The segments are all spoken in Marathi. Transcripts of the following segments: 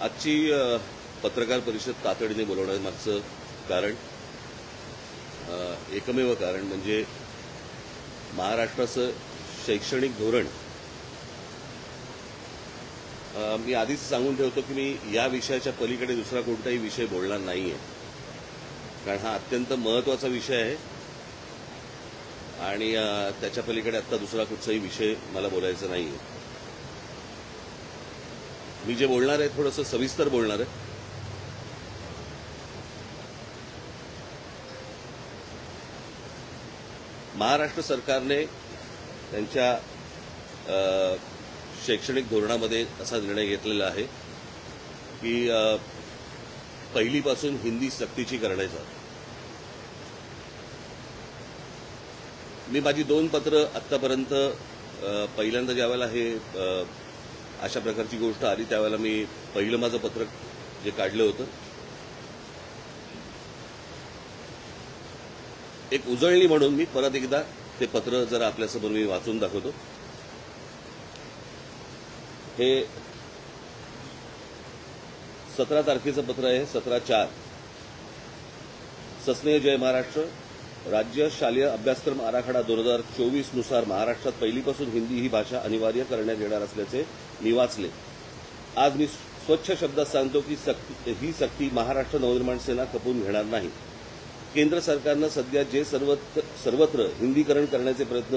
आजची पत्रकार परिषद तातडीने बोलवण्यामागचं कारण एकमेव कारण म्हणजे महाराष्ट्राचं शैक्षणिक धोरण मी आधीच सांगून ठेवतो की मी या विषयाच्या पलीकडे दुसरा कोणताही विषय बोलणार नाहीये, कारण हा अत्यंत महत्त्वाचा विषय आहे आणि त्याच्या पलीकडे आता दुसरा कुठचाही विषय मला बोलायचा नाहीये. मी जे बोलणार आहे थोडंसं सविस्तर बोलणार आहे. महाराष्ट्र सरकारने त्यांच्या शैक्षणिक धोरणामध्ये असा निर्णय घेतलेला आहे की पहिलीपासून हिंदी सक्तीची करण्याचा. मी माझी 2 पत्र आतापर्यंत पहिल्यांदा ज्यावेळेला हे अशा प्रकारची गोष्ट आली त्यावेळेला मी पहिलं माझं पत्र जे काढलं होतं एक उजळणी म्हणून मी परत एकदा ते पत्र जरा आपल्यासमोर मी वाचून दाखवतो. हे 17 तारखेचं पत्र आहे, 17/4. सस्नेह जय महाराष्ट्र. राज्य शालेय अभ्यासक्रम आराखडा 2024 नुसार महाराष्ट्रात पहिलीपासून हिंदी ही भाषा अनिवार्य करण्यात येणार असल्याचे मी वाचले. आज मी स्वच्छ शब्दात सांगतो की ही सक्ती महाराष्ट्र नवनिर्माण सेना खपवून घेणार नाही. केंद्र सरकारनं सध्या जे सर्वत्र हिंदीकरण करण्याचे प्रयत्न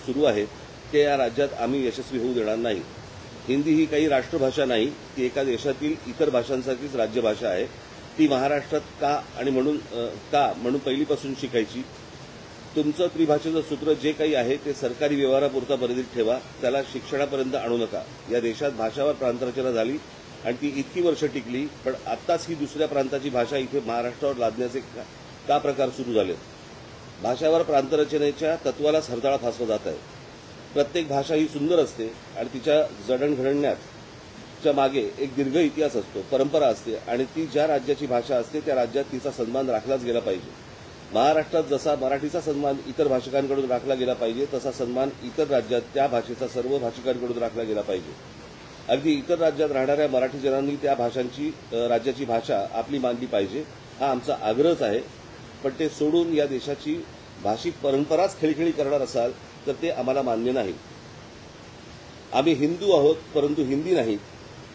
सुरू आहेत ते या राज्यात आम्ही यशस्वी होऊ देणार नाही. हिंदी ही काही राष्ट्रभाषा नाही, ती एका देशातील इतर भाषांसारखीच राज्यभाषा आहे. ती महाराष्ट्रात का म्हणून पहिलीपासून शिकायची. तुमचं त्रिभाषेचं सूत्र जे काही आहे ते सरकारी व्यवहारापुरता मर्यादित ठेवा, त्याला शिक्षणापर्यंत आणू नका. या देशात भाषावर प्रांतरचना झाली आणि ती इतकी वर्ष टिकली, पण आत्ताच ही दुसऱ्या प्रांताची भाषा इथे महाराष्ट्रावर लादण्याचे का प्रकार सुरू झाले. भाषावर प्रांतरचनेच्या तत्वालाच हरताळा फासला जात आहे. प्रत्येक भाषा ही सुंदर असते आणि तिच्या जडणघडण्याच्या मागे एक दीर्घ इतिहास असतो, परंपरा असते आणि ती ज्या राज्याची भाषा असते त्या राज्यात तिचा सन्मान राखलाच गेला पाहिजे. महाराष्ट्रात जसा मराठीचा सन्मान इतर भाषिकांकडून राखला गेला पाहिजे तसा सन्मान इतर राज्यात त्या भाषेचा सर्व भाषिकांकडून राखला गेला पाहिजे. अगदी इतर राज्यात राहणाऱ्या मराठी जनांनी त्या भाषांची राज्याची भाषा आपली मानली पाहिजे, हा आमचा आग्रहच आहे. पण ते सोडून या देशाची भाषिक परंपराच खिळखिळी करणार असाल तर ते आम्हाला मान्य नाही. आम्ही हिंदू आहोत परंतु हिंदी नाही.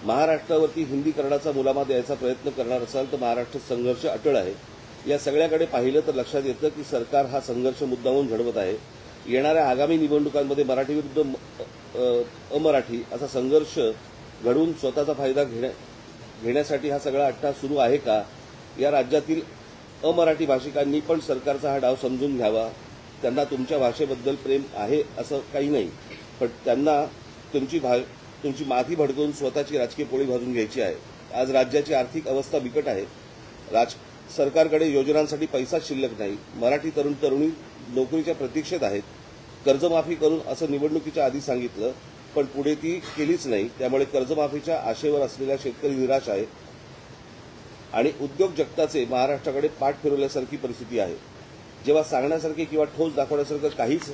महाराष्ट्रावरती हिंदीकरणाचा मुलामा द्यायचा प्रयत्न करणार असाल तर महाराष्ट्र संघर्ष अटळ आहे. या सगळ्याकडे पाहिलं तर लक्षात येतं की सरकार हा संघर्ष मुद्दामून घडवत आहे. येणाऱ्या आगामी निवडणुकांमध्ये मराठी विरुद्ध अमराठी असा संघर्ष घडवून स्वतःचा फायदा घेण्यासाठी हा सगळा अट्टा सुरू आहे का. या राज्यातील अमराठी भाषिकांनी पण सरकारचा हा डाव समजून घ्यावा. त्यांना तुमच्या भाषेबद्दल प्रेम आहे असं काही नाही, पण त्यांना तुमची माथी भडकवून स्वतःची राजकीय पोळी भाजून घ्यायची आहे. आज राज्याची आर्थिक अवस्था बिकट आहे. सरकारकडे योजनांसाठी पैसाच शिल्लक नाही. मराठी तरुण तरुणी नोकरीच्या प्रतीक्षेत आहेत. कर्जमाफी करून असं निवडणुकीच्या आधी सांगितलं, पण पुढे ती केलीच नाही. त्यामुळे कर्जमाफीच्या आशेवर असलेला शेतकरी निराश आहे आणि उद्योग जगताचे महाराष्ट्राकडे पाठ फिरवल्यासारखी परिस्थिती आहे. जेव्हा सांगण्यासारखे किंवा ठोस दाखवण्यासारखं काहीच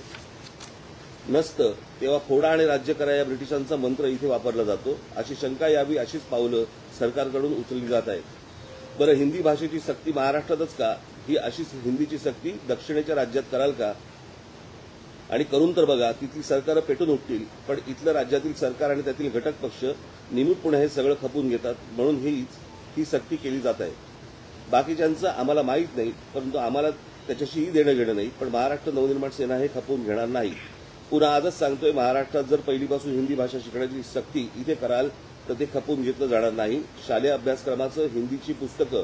नसतं तेव्हा फोडा आणि राज्य करा या ब्रिटिशांचा मंत्र इथे वापरला जातो. अशी शंका यावी अशीच पावलं सरकारकडून उचलली जात आहेत. बरं, हिंदी भाषेची सक्ती महाराष्ट्रातच का. ही अशीच हिंदीची सक्ती दक्षिणेच्या राज्यात कराल का. आणि करून तर बघा, तिथली सरकारं पेटून उठतील, पण इथलं राज्यातील सरकार आणि त्यातील घटक पक्ष निमूटपणे हे सगळं खपून घेतात. म्हणून ही सक्ती केली जात आहे. बाकीच्यांचं आम्हाला माहीत नाही, परंतु आम्हाला त्याच्याशीही देणं घेणं नाही. पण महाराष्ट्र नवनिर्माण सेना हे खपवून घेणार नाही. पुन्हा आजच सांगतोय, महाराष्ट्रात जर पहिलीपासून हिंदी भाषा शिकण्याची सक्ती इथे कराल तर ते खपवून घेतलं जाणार नाही. शालेय अभ्यासक्रमाचं हिंदीची पुस्तकं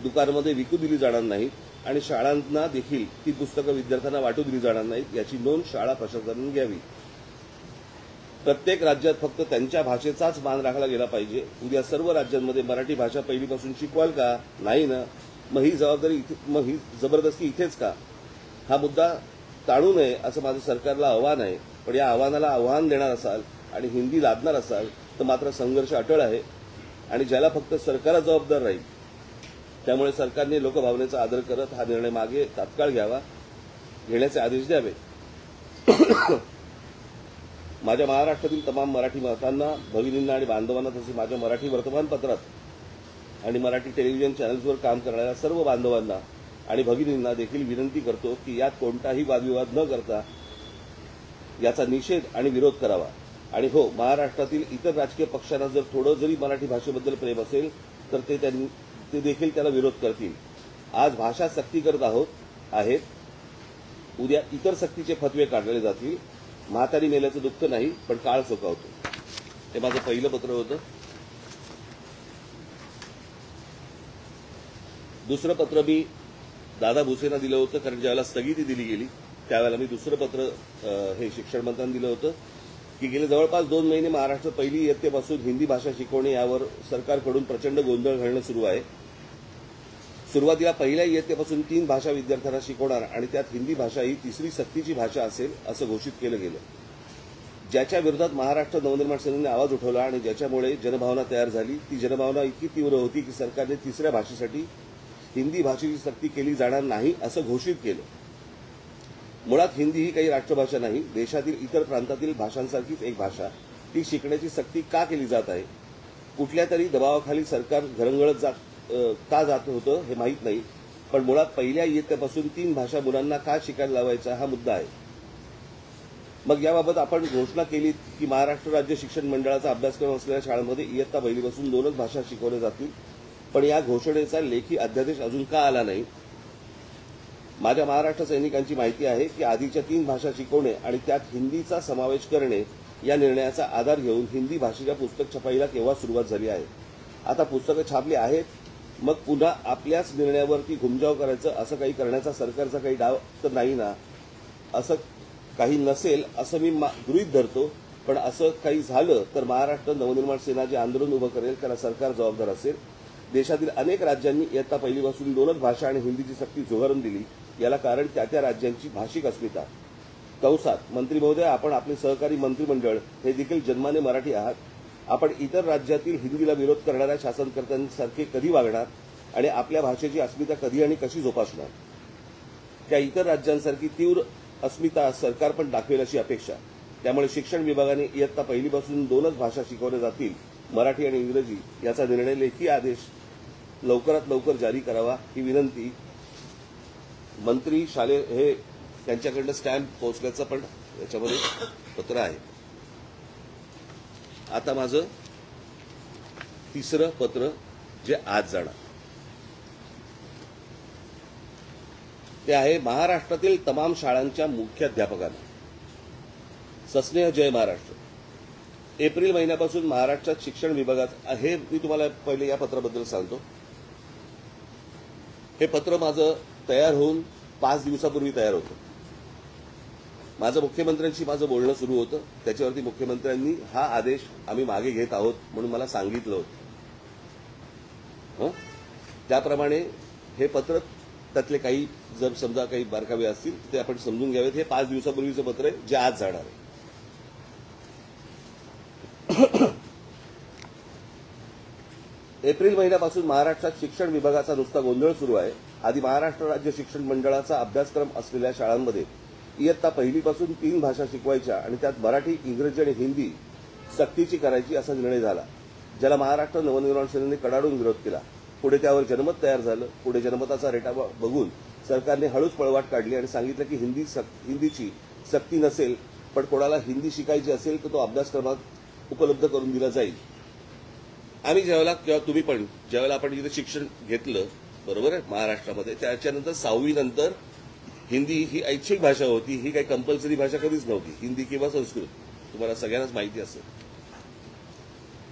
दुकानामध्ये विकू दिली जाणार नाहीत आणि शाळांना देखील ती पुस्तकं विद्यार्थ्यांना वाटू दिली जाणार नाहीत. याची नोंद शाळा प्रशासनाने घ्यावी. प्रत्येक राज्यात फक्त त्यांच्या भाषेचाच मान राखला गेला पाहिजे. उद्या सर्व राज्यांमध्ये मराठी भाषा पहिलीपासून शिकवाल का. नाही ना. मग ही जबरदस्ती इथेच का. हा मुद्दा टाळू नये असं माझं सरकारला आव्हान आहे. पण या आव्हानाला आव्हान देणार असाल आणि हिंदी लादणार असाल तर मात्र संघर्ष अटळ आहे आणि ज्याला फक्त सरकारच जबाबदार राहील. त्यामुळे सरकारने लोकभावनेचा आदर करत हा निर्णय मागे तात्काळ घेण्याचे आदेश द्यावे. माझ्या महाराष्ट्रातील तमाम मराठी मातांना, भगिनींना आणि बांधवांना, तसेच माझ्या मराठी वर्तमानपत्रात आणि मराठी टेलिव्हिजन चॅनल्सवर काम करणाऱ्या सर्व बांधवांना आणि भगिनींना देखील विनंती करतो की यात कोणताही वादविवाद न करता याचा निषेध आणि विरोध करावा. आणि हो, महाराष्ट्रातील इतर राजकीय पक्षांना जर थोडं जरी मराठी भाषेबद्दल प्रेम असेल तर ते देखील त्याला विरोध करतील. आज भाषा सक्ती करत आहेत, उद्या इतर सक्तीचे फतवे काढले जातील. म्हातारी मेल्याचं दुःख नाही, पण काळ चुकावतो. हे माझं पहिलं पत्र होतं. दुसरं पत्र मी दादा भुसेंना दिलं होतं, कारण ज्यावेळेला स्थगिती दिली गेली त्यावेळेला मी दुसरं पत्र हे शिक्षण मंत्र्यांना दिलं होतं की गेले जवळपास 2 महिने महाराष्ट्रात पहिली इयत्तेपासून हिंदी भाषा शिकवणे यावर सरकारकडून प्रचंड गोंधळ घालणं सुरू आहे. सुरुवातीला पहिल्या इयत्तेपासून 3 भाषा विद्यार्थ्यांना शिकवणार आणि त्यात हिंदी भाषा ही तिसरी सक्तीची भाषा असेल असं घोषित केलं गेलं. ज्याच्या विरोधात महाराष्ट्र नवनिर्माण सेनेने आवाज उठवला आणि ज्याच्यामुळे जनभावना तयार झाली. ती जनभावना इतकी तीव्र होती की सरकारने तिसऱ्या भाषेसाठी हिंदी भाषेची सक्ती केली जाणार नाही असं घोषित केलं. मुळात हिंदी ही काही राष्ट्रभाषा नाही, देशातील इतर प्रांतातील भाषांसारखीच एक भाषा. ती शिकण्याची सक्ती का केली जात आहे? कुठल्या तरी दबावाखाली सरकार घरंगळत का जात होतं हे माहीत नाही, पण मुळात पहिल्या इयत्तेपासून 3 भाषा मुलांना का शिकायला लावायचा हा मुद्दा आहे. मग याबाबत आपण घोषणा केली की महाराष्ट्र राज्य शिक्षण मंडळाचा अभ्यासक्रम असलेल्या शाळांमध्ये इयत्ता पहिलीपासून 2च भाषा शिकवल्या जातील, पण या घोषणेचा लेखी अध्यादेश अजून का आला नाही? माझ्या महाराष्ट्र सैनिकांची माहिती आहे की आधीच्या 3 भाषा शिकवणे आणि त्यात हिंदीचा समावेश करणे या निर्णयाचा आधार घेऊन हिंदी भाषेच्या पुस्तक छपाईला केव्हा सुरुवात झाली आहे. आता पुस्तकं छापली आहेत, मग पुन्हा आपल्याच निर्णयावरती घुमजाव करायचं असं काही करण्याचा सरकारचा काही डाव तर नाही ना? असं काही नसेल असं मी गृहीत धरतो, पण असं काही झालं तर महाराष्ट्र नवनिर्माण सेना जे आंदोलन उभं करेल त्याला सरकार जबाबदार असेल. देशातील अनेक राज्यांनी इयत्ता पहिलीपासून 2च भाषा आणि हिंदीची सक्ती झुगारून दिली. याला कारण त्या राज्यांची भाषिक अस्मिता. कंसात मंत्री महोदय, आपण आपले सहकारी मंत्रिमंडळ हे देखील जन्माने मराठी आहात. आपण इतर राज्यातील हिंदीला विरोध करणाऱ्या शासनकर्त्यांसारखे कधी वागणार आणि आपल्या भाषेची अस्मिता कधी आणि कशी जोपासणार? त्या इतर राज्यांसारखी तीव्र अस्मिता सरकार पण दाखवेल अशी अपेक्षा. त्यामुळे शिक्षण विभागाने इयत्ता पहिलीपासून 2च भाषा शिकवल्या जातील, मराठी आणि इंग्रजी, याचा निर्णय लेखी आदेश लवकरात लवकर जारी करावा ही विनंती मंत्री शालेय हे त्यांच्याकडनं स्टॅम्प पोहोचल्याचं पण याच्यामध्ये पत्र आहे. आता माझं तिसरं पत्र जे आज जाणार ते आहे महाराष्ट्रातील तमाम शाळांच्या मुख्याध्यापकांना. सस्नेह जय महाराष्ट्र. एप्रिल महिन्यापासून महाराष्ट्रात शिक्षण विभागात हे मी तुम्हाला पहिले या पत्राबद्दल सांगतो. हे पत्र माझं तयार होऊन 5 दिवसापूर्वी तयार होतं. माझं मुख्यमंत्र्यांशी माझं बोलणं सुरू होतं. त्याच्यावरती मुख्यमंत्र्यांनी हा आदेश आम्ही मागे घेत आहोत म्हणून मला सांगितलं होतं. त्याप्रमाणे हे पत्र त्यातले काही जर समजा काही बारकावे असतील ते आपण समजून घ्यावेत. हे 5 दिवसापूर्वीचं पत्र आहे जे आज जाणार आहे. एप्रिल महिन्यापासून महाराष्ट्रात शिक्षण विभागाचा नुसता गोंधळ सुरू आहे. आधी महाराष्ट्र राज्य शिक्षण मंडळाचा अभ्यासक्रम असलेल्या शाळांमध्ये इयत्ता पहिलीपासून 3 भाषा शिकवायच्या आणि त्यात मराठी, इंग्रजी आणि हिंदी सक्तीची करायची असा निर्णय झाला, ज्याला महाराष्ट्र नवनिर्माण सेनेने कडाडून विरोध केला. पुढे त्यावर जनमत तयार झालं. पुढे जनमताचा रेटा बघून सरकारने हळूच पळवाट काढली आणि सांगितलं की हिंदीची सक्ती नसेल, पण कोणाला हिंदी शिकायची असेल तर तो अभ्यासक्रमात उपलब्ध करून दिला जाईल. आम्ही ज्यावेळेला किंवा तुम्ही पण ज्यावेळेला आपण इथे शिक्षण घेतलं बरोबर आहे महाराष्ट्रामध्ये, त्याच्यानंतर 6वी नंतर हिंदी ही ऐच्छिक भाषा होती. ही काही कंपल्सरी भाषा कधीच नव्हती, हिंदी किंवा संस्कृत. तुम्हाला सगळ्यांनाच माहिती असेल.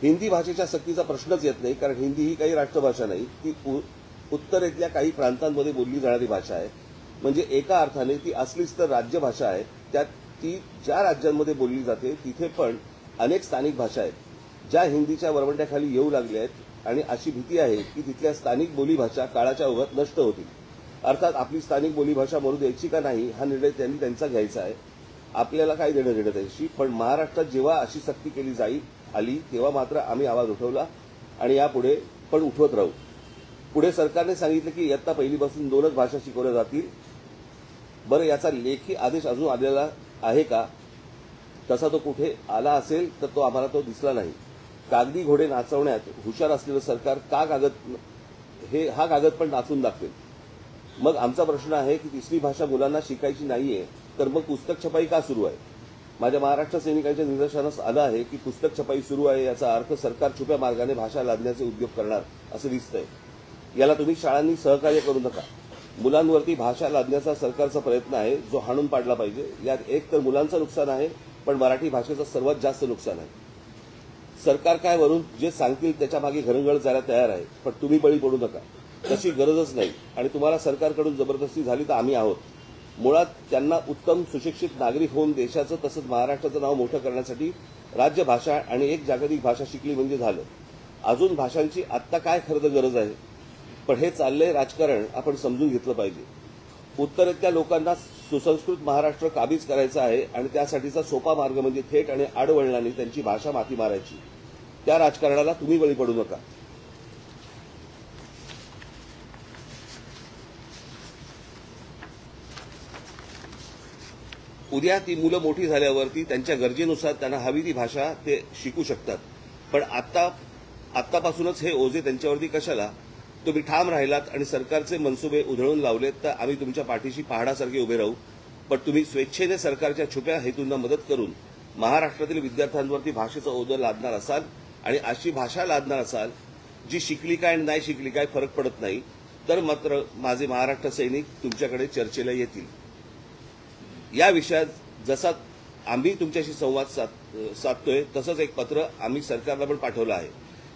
हिंदी भाषेच्या सक्तीचा प्रश्नच येत नाही, कारण हिंदी ही काही राष्ट्रभाषा नाही. ती उत्तरेतल्या काही प्रांतांमध्ये बोलली जाणारी भाषा आहे. म्हणजे एका अर्थाने ती असलीच तर राज्यभाषा आहे. त्यात ती ज्या राज्यांमध्ये बोलली जाते तिथे पण अनेक स्थानिक भाषा आहेत ज्या हिंदीच्या वरवंट्याखाली येऊ लागल्या आहेत आणि अशी भीती आहे की तिथल्या स्थानिक बोलीभाषा काळाच्या ओघात नष्ट होतील. अर्थात आपली स्थानिक बोलीभाषा मरू द्यायची का नाही हा निर्णय त्यांनी त्यांचा घ्यायचा आहे. आपल्याला काय देणं घेणं त्याशी. पण महाराष्ट्रात जेव्हा अशी सक्ती केली आली तेव्हा मात्र आम्ही आवाज उठवला आणि यापुढे पण उठवत राहू. पुढे सरकारने सांगितलं की इयत्ता पहिलीपासून 2च भाषा शिकवल्या जातील. बरं, याचा लेखी आदेश अजून आलेला आहे का? तसा तो कुठे आला असेल तर तो आम्हाला तो दिसला नाही. कागदी घोडे नाचवण्यात हुशार असलेलं सरकार हा कागद पण नाचून दाखवेल. मग आमचा प्रश्न आहे की तिसरी भाषा मुलांना शिकायची नाहीये तर मग पुस्तक छपाई का सुरू आहे? माझ्या महाराष्ट्र सैनिकांच्या निदर्शनास आलं आहे की पुस्तक छपाई सुरू आहे याचा अर्थ सरकार छुप्या मार्गाने भाषा लादण्याचे उद्योग करणार असं दिसतंय. याला तुम्ही शाळांनी सहकार्य करू नका. मुलांवरती भाषा लादण्याचा सरकारचा प्रयत्न आहे जो हाणून पाडला पाहिजे. यात एक तर मुलांचं नुकसान आहे पण मराठी भाषेचं सर्वात जास्त नुकसान आहे. सरकार काय वरून जे सांगतील त्याच्या मागे घरंगळ जायला तयार आहे पण तुम्ही बळी पडू नका. तशी गरजच नाही आणि तुम्हाला सरकारकडून जबरदस्ती झाली तर आम्ही आहोत. मुळात त्यांना उत्तम सुशिक्षित नागरिक होऊन देशाचं तसंच महाराष्ट्राचं नाव मोठं करण्यासाठी राज्य भाषा आणि एक जागतिक भाषा शिकली म्हणजे झालं. अजून भाषांची आत्ता काय खरं तर गरज आहे. पण हे चाललंय राजकारण आपण समजून घेतलं पाहिजे. उत्तरेतल्या लोकांना सुसंस्कृत महाराष्ट्र काबीज करायचा आहे आणि त्यासाठीचा सोपा मार्ग म्हणजे थेट आणि आडवळणाने त्यांची भाषा माती मारायची. त्या राजकारणाला तुम्ही बळी पडू नका. उद्या ती मुलं मोठी झाल्यावरती त्यांच्या गरजेनुसार त्यांना हवी ती भाषा ते शिकू शकतात. पण आत्तापासूनच हे ओझे त्यांच्यावरती कशाला? तुम्ही ठाम राहिलात आणि सरकारचे मनसुबे उधळून लावलेत तर आम्ही तुमच्या पाठीशी पहाडासारखे उभे राहू. पण तुम्ही स्वेच्छेने सरकारच्या छुप्या हेतूंना मदत करून महाराष्ट्रातील विद्यार्थ्यांवरती भाषेचं ओझं लादणार असाल आणि अशी भाषा लादणार असाल जी शिकली काय आणि नाही शिकली काय फरक पडत नाही तर मात्र माझे महाराष्ट्र सैनिक तुमच्याकडे चर्चेला येतील. या विषयात जसा आम्ही तुमच्याशी संवाद साधतोय तसंच एक पत्र आम्ही सरकारला पण पाठवलं आहे.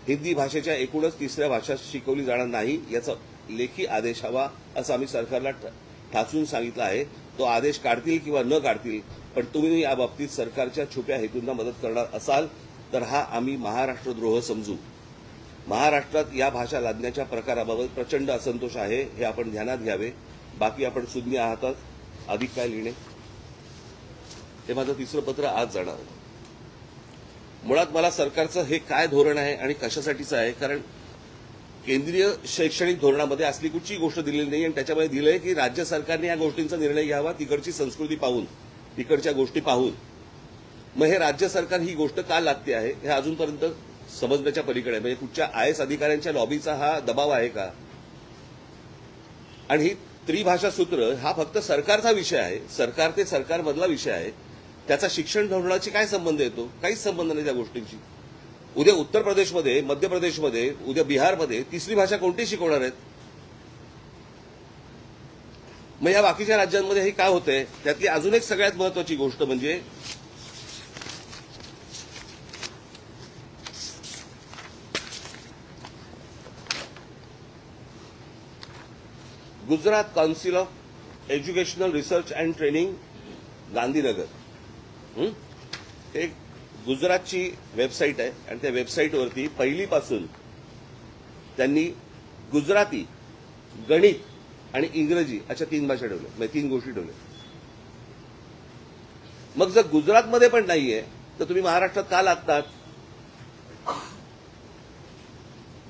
हिंदी भाषेच्या एकूणच तिसऱ्या भाषा शिकवली जाणार नाही याचा लेखी आदेश हवा असं आम्ही सरकारला ठासून सांगितलं आहे. तो आदेश काढतील किंवा न काढतील पण तुम्ही या बाबतीत सरकारच्या छुप्या हेतूंना मदत करणार असाल तर हा आम्ही महाराष्ट्रद्रोह समजू. महाराष्ट्रात या भाषा लादण्याच्या प्रकाराबाबत प्रचंड असंतोष आहे हे आपण ध्यानात घ्यावे. बाकी आपण सुज्ञ आहात. अधिक काय लिहिणे? हे माझं तिसरं पत्र आज जाणार. मुळात मला सरकारचं हे काय धोरण आहे आणि कशासाठीचं आहे कारण केंद्रीय शैक्षणिक धोरणामध्ये असली कुठची गोष्ट दिलेली नाही आणि त्याच्यामध्ये दिलंय की राज्य सरकारने या गोष्टींचा निर्णय घ्यावा तिकडची संस्कृती पाहून तिकडच्या गोष्टी पाहून. मग हे राज्य सरकार ही गोष्ट का लागते आहे हे अजूनपर्यंत समजण्याच्या पलीकडे म्हणजे कुठच्या आयएस अधिकाऱ्यांच्या लॉबीचा हा दबाव आहे का? आणि ही त्रिभाषा सूत्र हा फक्त सरकारचा विषय आहे. सरकार ते सरकारमधला विषय आहे. त्याचा शिक्षण धोरणाशी काय संबंध येतो? काहीच संबंध नाही त्या गोष्टींची. उद्या उत्तर प्रदेशमध्ये मध्य प्रदेशमध्ये उद्या बिहारमध्ये तिसरी भाषा कोणती शिकवणार आहेत? मग या बाकीच्या राज्यांमध्ये हे काय होतंय? त्यातली अजून एक सगळ्यात महत्वाची गोष्ट म्हणजे Gujarat council of educational research and training Gandhinagar एक गुजरातची वेबसाईट आहे आणि त्या वेबसाईटवरती पहिलीपासून त्यांनी गुजराती, गणित आणि इंग्रजी अशा 3 भाषा ठेवल्या म्हणजे 3 गोष्टी ठेवल्या. मग जर गुजरातमध्ये पण नाहीये तर तुम्ही महाराष्ट्रात का लागतात?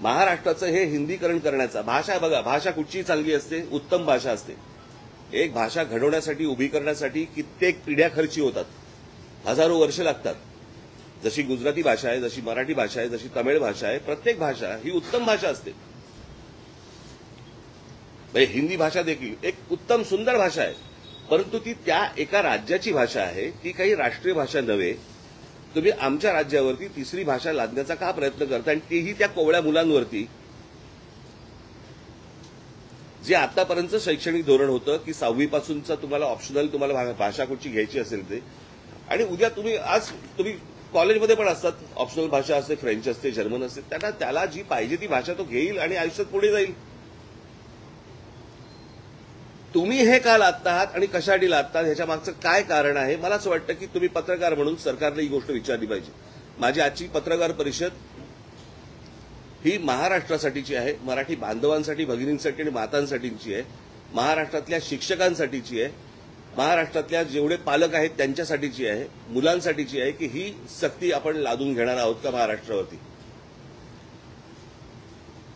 महाराष्ट्राचं हे हिंदीकरण करण्याचा भाषा बघा भाषा कुठची चांगली असते उत्तम भाषा असते. एक भाषा घडवण्यासाठी उभी करण्यासाठी कित्येक पिढ्या खर्ची होतात. हजारो वर्ष लागतात. जशी गुजराती भाषा आहे जशी मराठी भाषा आहे जशी तमिळ भाषा आहे प्रत्येक भाषा ही उत्तम भाषा असते. हिंदी भाषा देखील एक उत्तम सुंदर भाषा आहे परंतु ती त्या एका राज्याची भाषा आहे ती काही राष्ट्रीय भाषा नव्हे. तुम्ही आमच्या राज्यावरती तिसरी भाषा लादण्याचा का प्रयत्न करता आणि तेही त्या कोवळ्या मुलांवरती जे आतापर्यंत शैक्षणिक धोरण होतं की 6वी पासूनचा तुम्हाला ऑप्शनल तुम्हाला भाषा कुठची घ्यायची असेल ते आणि उद्या तुम्ही कॉलेजमध्ये पण असतात ऑप्शनल भाषा असते फ्रेंच असते जर्मन असते त्याला जी पाहिजे ती भाषा तो घेईल आणि आयुष्यात पुढे जाईल. तुम्ही हे का लादतात आणि कशासाठी लादतात ह्याच्या मागचं काय कारण आहे? मला असं वाटतं की तुम्ही पत्रकार म्हणून सरकारने ही गोष्ट विचारली पाहिजे. माझी आजची पत्रकार परिषद ही महाराष्ट्रासाठीची आहे. मराठी बांधवांसाठी भगिनींसाठी आणि मातांसाठीची आहे. महाराष्ट्रातल्या शिक्षकांसाठीची आहे. महाराष्ट्रातल्या जेवढे पालक आहेत त्यांच्यासाठीची आहे. मुलांसाठीची आहे की ही सक्ती आपण लादून घेणार आहोत का महाराष्ट्रावरती?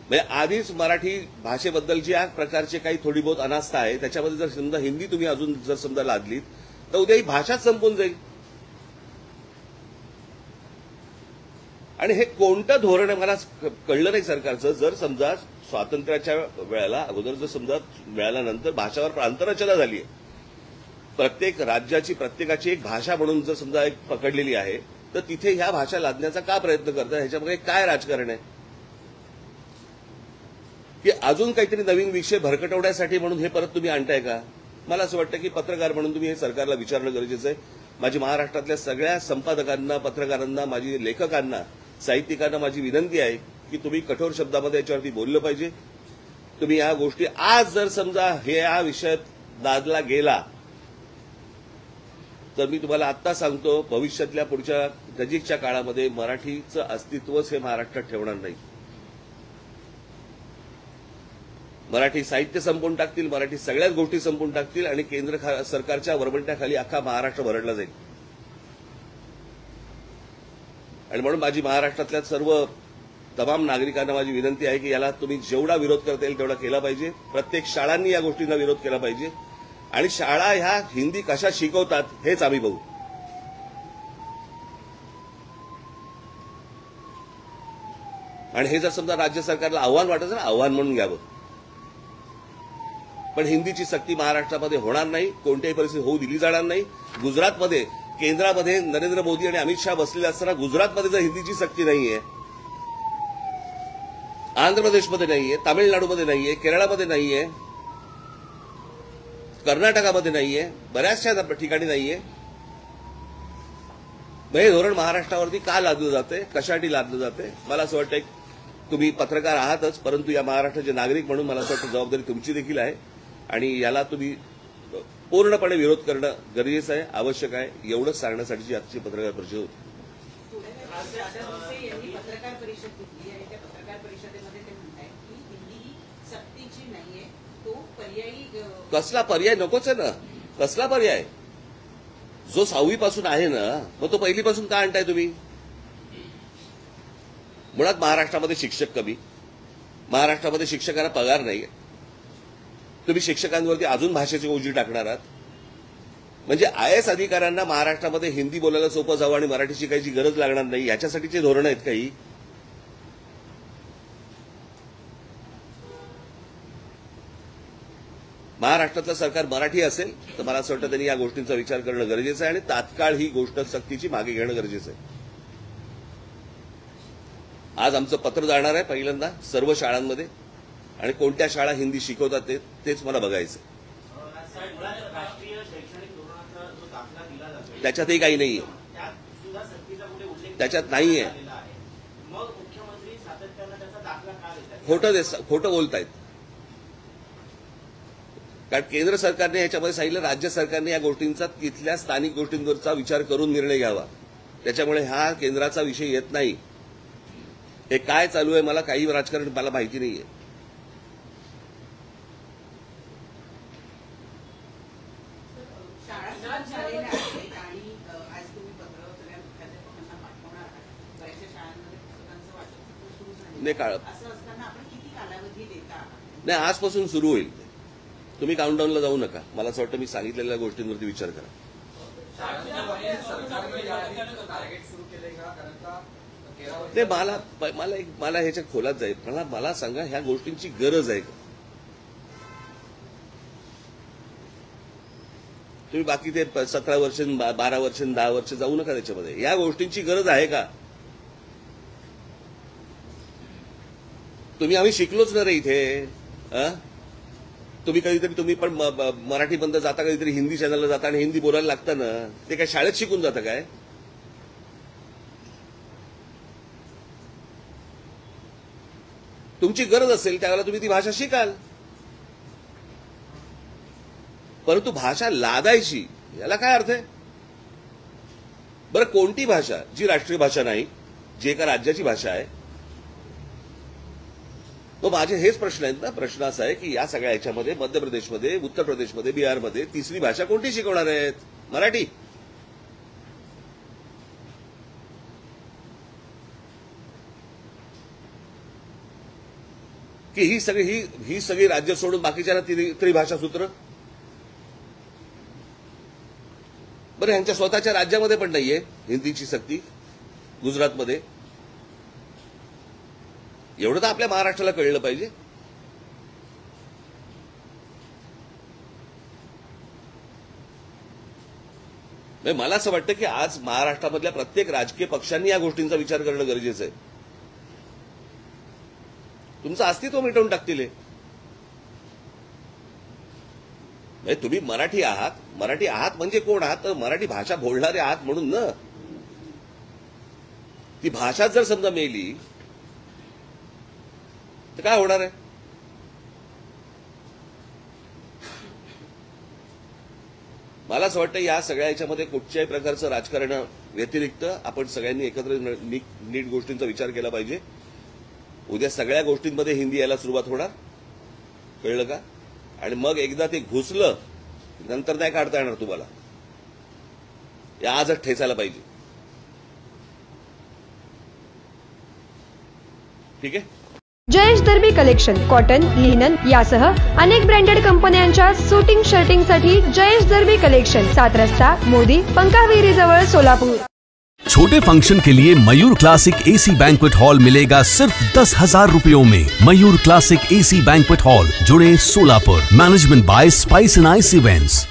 म्हणजे आधीच मराठी भाषेबद्दलची या प्रकारचे काही थोडी बहुत अनास्था आहे त्याच्यामध्ये जर समजा हिंदी तुम्ही अजून जर समजा लादलीत तर उद्या ही भाषाच संपून जाईल. आणि हे कोणतं धोरण आहे मला कळलं नाही सरकारचं. जर समजा स्वातंत्र्याच्या वेळेला अगोदर जर समजा मिळाल्यानंतर भाषावर प्रांतरचना झाली आहे, प्रत्येक राज्याची प्रत्येकाची एक भाषा म्हणून जर समजा एक पकडलेली आहे, तर तिथे ह्या भाषा लादण्याचा का प्रयत्न करतात? ह्याच्यामध्ये काय राजकारण आहे? की अजून काहीतरी नवीन विषय भरकटवण्यासाठी म्हणून हे परत तुम्ही आणताय का? मला असं वाटतं की पत्रकार म्हणून तुम्ही हे सरकारला विचारणं गरजेचं आहे. माझी महाराष्ट्रातल्या सगळ्या संपादकांना, पत्रकारांना, माझी लेखकांना, साहित्यिकांना माझी विनंती आहे की तुम्ही कठोर शब्दामध्ये याच्यावरती बोललं पाहिजे. तुम्ही या गोष्टी आज जर समजा हे या विषयात लादला गेला तर मी तुम्हाला आत्ता सांगतो, भविष्यातल्या पुढच्या नजीकच्या काळामध्ये मराठीचं अस्तित्वच हे महाराष्ट्रात ठेवणार नाही. मराठी साहित्य संपवून टाकतील, मराठी सगळ्याच गोष्टी संपवून टाकतील आणि केंद्र सरकारच्या वरवंट्याखाली अख्खा महाराष्ट्र भरडला जाईल. आणि म्हणून माझी महाराष्ट्रातल्या सर्व तमाम नागरिकांना माझी विनंती आहे की याला तुम्ही जेवढा विरोध करता येईल तेवढा केला पाहिजे. प्रत्येक शाळांनी या गोष्टींना विरोध केला पाहिजे आणि शाळा ह्या हिंदी कशा शिकवतात हेच आम्ही बघू. आणि हे जर समजा राज्य सरकारला आव्हान वाटत ना, आव्हान म्हणून घ्यावं. पण हिंदीची सक्ती महाराष्ट्रामध्ये होणार नाही, कोणत्याही परिस्थितीत होऊ दिली जाणार नाही. गुजरातमध्ये, केंद्रामध्ये नरेंद्र मोदी आणि अमित शहा बसलेले असताना गुजरातमध्ये जर हिंदीची सक्ती नाहीये, आंध्र प्रदेशमध्ये नाहीये, तामिळनाडूमध्ये नाहीये, केरळमध्ये नाहीये, कर्नाटकामध्ये नाहीये, बऱ्याचशा ठिकाणी नाहीये, मग हे धोरण महाराष्ट्रावरती का लादलं जाते, कशासाठी लादलं जाते? मला असं वाटतं तुम्ही पत्रकार आहातच, परंतु या महाराष्ट्राचे नागरिक म्हणून मला असं वाटतं जबाबदारी तुमची देखील आहे आणि याला तुम्ही पूर्णपणे विरोध करणं गरजेचं आहे, आवश्यक आहे. एवढंच सांगण्यासाठीची आजची पत्रकार परिषद होती. पत्रकार परिषद घेतली आणि त्या पत्रकार परिषदेमध्ये ते म्हणतायत की हिंदी ही सक्तीची नाहीये, तो पर्यायी. कसला पर्याय? नकोच आहे ना. कसला पर्याय? जो 6वी पासून आहे ना, मग तो पहिलीपासून का आणताय तुम्ही? मुळात महाराष्ट्रामध्ये शिक्षक कमी, महाराष्ट्रामध्ये शिक्षकांना पगार नाही. तुम्ही शिक्षकांवरती अजून भाषेची ओझी टाकणार आहात. म्हणजे IAS अधिकाऱ्यांना महाराष्ट्रामध्ये हिंदी बोलायला सोपं जावं आणि मराठी शिकायची गरज लागणार नाही, याच्यासाठीचे धोरण आहेत काही? महाराष्ट्रातलं सरकार मराठी असेल तर मला असं वाटतं त्यांनी या गोष्टींचा विचार करणं गरजेचं आहे आणि तात्काळ ही गोष्ट सक्तीची मागे घेणं गरजेचं आहे. आज आमचं पत्र जाणार आहे पहिल्यांदा सर्व शाळांमध्ये आणि कोणत्या शाळा हिंदी शिकवतात तेच मला बघायचं. त्याच्यातही काही नाहीये, त्याच्यात नाहीये. खोटं बोलतायत. कारण केंद्र सरकारने ह्याच्यामध्ये सांगितलं, राज्य सरकारने या गोष्टींचा तिथल्या स्थानिक गोष्टींवरचा विचार करून निर्णय घ्यावा. त्याच्यामुळे हा केंद्राचा विषय येत नाही. हे काय चालू आहे मला काही राजकारण मला माहिती नाहीये. नाही, आजपासून सुरू होईल. तुम्ही काउंटडाऊनला जाऊ नका. मला असं वाटतं मी सांगितलेल्या गोष्टींवरती विचार करा. ते मला ह्याच्या खोलात जाईल. मला सांगा, ह्या गोष्टींची गरज आहे का? तुम्ही बाकी ते 17 वर्ष 12 वर्ष 10 वर्ष जाऊ नका त्याच्यामध्ये. या गोष्टींची गरज आहे का? आम्ही शिकलोच ना रे इथे. तुम्ही पण मराठी बंद जाता, कधीतरी हिंदी चॅनलला जाता आणि हिंदी बोलायला लागतं ना. ते काय शाळेत शिकून जातं काय? तुमची गरज असेल त्यावेळेला तुम्ही ती भाषा शिकाल. परंतु भाषा लादायची याला काय अर्थ आहे? बरं, कोणती भाषा जी राष्ट्रीय भाषा नाही, जी एका राज्याची भाषा आहे? मग माझे हेच प्रश्न आहेत ना. प्रश्न असा आहे की या सगळ्या ह्याच्यामध्ये मध्य प्रदेशमध्ये, उत्तर प्रदेशमध्ये, बिहारमध्ये तिसरी भाषा कोणती शिकवणार आहेत? मराठी. की ही सगळी राज्य सोडून बाकीच्या त्रिभाषा सूत्र? बरं, ह्यांच्या स्वतःच्या राज्यामध्ये पण नाहीये हिंदीची सक्ती. गुजरातमध्ये एवढं तर आपल्या महाराष्ट्राला कळलं पाहिजे. मला असं वाटतं की आज महाराष्ट्रामधल्या प्रत्येक राजकीय पक्षांनी या गोष्टींचा विचार करणं गरजेचं आहे. तुमचं अस्तित्व मिटवून टाकतील. तुम्ही मराठी आहात म्हणजे कोण आहात? तर मराठी भाषा बोलणारे आहात म्हणून ना. ती भाषा जर समजा मेली तर काय होणार आहे? मला असं वाटतं या सगळ्या याच्यामध्ये कुठच्याही प्रकारचं राजकारण व्यतिरिक्त आपण सगळ्यांनी एकत्र नीट गोष्टींचा विचार केला पाहिजे. उद्या सगळ्या गोष्टींमध्ये हिंदी यायला सुरुवात होणार, कळलं का? आणि मग एकदा ते घुसलं नंतर नाही काढता येणार तुम्हाला. या आजच ठेचायला पाहिजे. ठीक आहे. जयेश दर्बी कलेक्शन कॉटन, लिनन यासह अनेक ब्रँडेड कंपन्यांच्या सुटिंग शर्टिंगसाठी जयेश दर्बी कलेक्शन, 7 रस्ता मोदी पंकाविरी जवळ सोलापूर. छोटे फंक्शन के लिए Mayur classic AC banquet hall मिलेगा सिर्फ 10,000 रुपयों में. Mayur classic AC banquet hall, जुड़े Solapur. Management by Spice and Ice events.